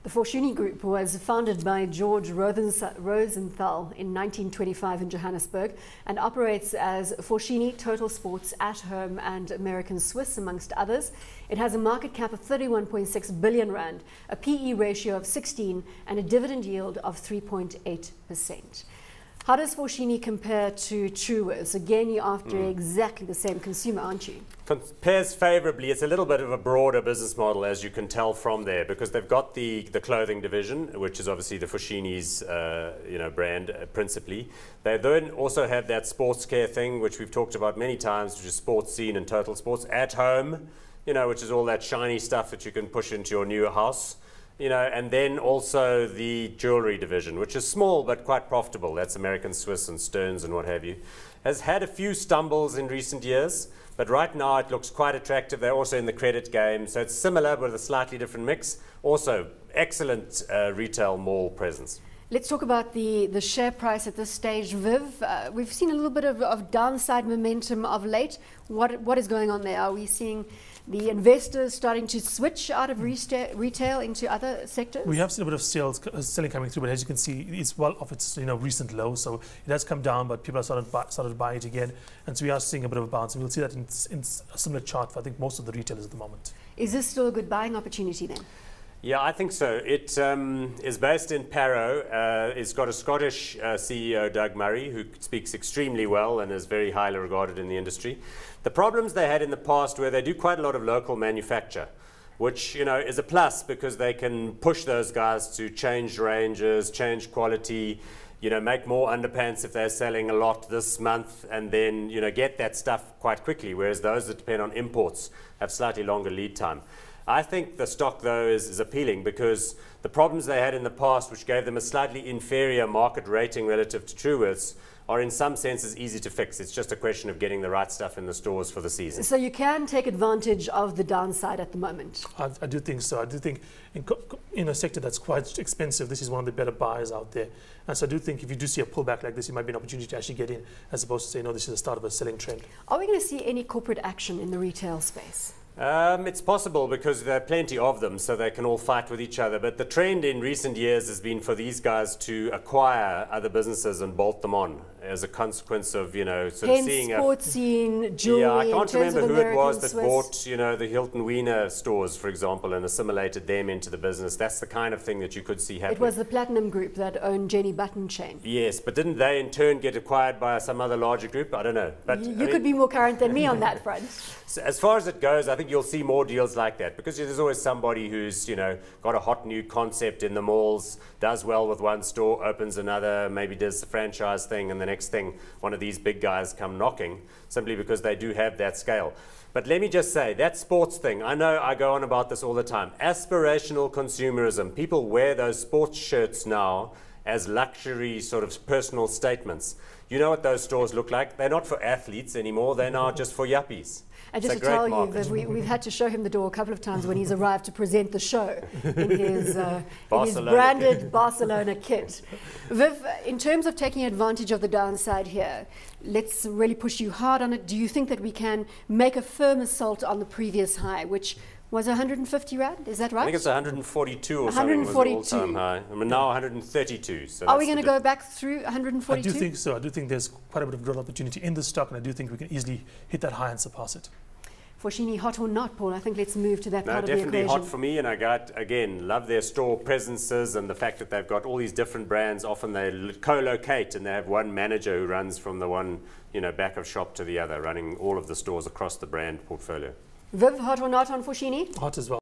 The Foschini Group was founded by George Rosenthal in 1925 in Johannesburg and operates as Foschini Total Sports at Home and American Swiss, amongst others. It has a market cap of 31.6 billion rand, a PE ratio of 16 and a dividend yield of 3.8%. How does Foschini compare to Truworths? Again, you're after exactly the same consumer, aren't you? Compares favorably. It's a little bit of a broader business model, as you can tell from there, because they've got the clothing division, which is obviously the Foschini's brand principally. They then also have that sports care thing, which we've talked about many times, which is Sports Scene and Total Sports at Home, which is all that shiny stuff that you can push into your new house. And then also the jewelry division, which is small but quite profitable. That's American Swiss and Stearns and what have you. Has had a few stumbles in recent years, but right now it looks quite attractive. They're also in the credit game, so it's similar but with a slightly different mix. Also, excellent retail mall presence. Let's talk about the share price at this stage, Viv. We've seen a little bit of downside momentum of late. What is going on there? Are we seeing the investors starting to switch out of retail into other sectors? We have seen a bit of selling coming through, but as you can see, it's well off its recent low, so it has come down, but people have started buying it again, and so we are seeing a bit of a bounce, and we'll see that in a similar chart for I think most of the retailers at the moment. Is this still a good buying opportunity then? Yeah, I think so. It is based in Parow. It's got a Scottish CEO, Doug Murray, who speaks extremely well and is very highly regarded in the industry. The problems they had in the past were they do quite a lot of local manufacture, which is a plus because they can push those guys to change ranges, change quality, make more underpants if they're selling a lot this month, and then get that stuff quite quickly, whereas those that depend on imports have slightly longer lead time. I think the stock, though, is appealing because the problems they had in the past, which gave them a slightly inferior market rating relative to Truworths, are in some senses easy to fix. It's just a question of getting the right stuff in the stores for the season. So you can take advantage of the downside at the moment? I do think so. I do think in a sector that's quite expensive, this is one of the better buyers out there. And so I do think if you do see a pullback like this, it might be an opportunity to actually get in, as opposed to say, no, this is the start of a selling trend. Are we going to see any corporate action in the retail space? It's possible because there are plenty of them, so they can all fight with each other. But the trend in recent years has been for these guys to acquire other businesses and bolt them on as a consequence of, sort of seeing Sports Scene, jewelry. Yeah, I can't remember who it was that Swiss. Bought, the Hilton Wiener stores, for example, and assimilated them into the business. That's the kind of thing that you could see happening. It was the Platinum Group that owned Jenny Button chain. Yes, but didn't they in turn get acquired by some other larger group? I don't know. But you could be more current than me on that front. So as far as it goes, I think you'll see more deals like that because there's always somebody who's, got a hot new concept in the malls, does well with one store, opens another, maybe does the franchise thing, and the next thing, one of these big guys come knocking, simply because they do have that scale. But let me just say, that sports thing, I know I go on about this all the time, aspirational consumerism. People wear those sports shirts now as luxury sort of personal statements. You know what those stores look like? They're not for athletes anymore, they're now just for yuppies. And just to tell you that we've had to show him the door a couple of times when he's arrived to present the show in his branded kit. Barcelona kit. Viv, in terms of taking advantage of the downside here, let's really push you hard on it. Do you think that we can make a firm assault on the previous high, which was 150 rand? Is that right? I think it's 142 or something was the all-time high. I mean, now 132. So are we going to go back through 142? I do think so. I do think there's quite a bit of growth opportunity in the stock, and I do think we can easily hit that high and surpass it. Foschini, hot or not, Paul? I think let's move to that part of the equation. Definitely hot for me, and I again, love their store presences and the fact that they've got all these different brands. Often they co-locate and they have one manager who runs from the one, back of shop to the other, running all of the stores across the brand portfolio. Viv, hot or not on Foschini? Hot as well.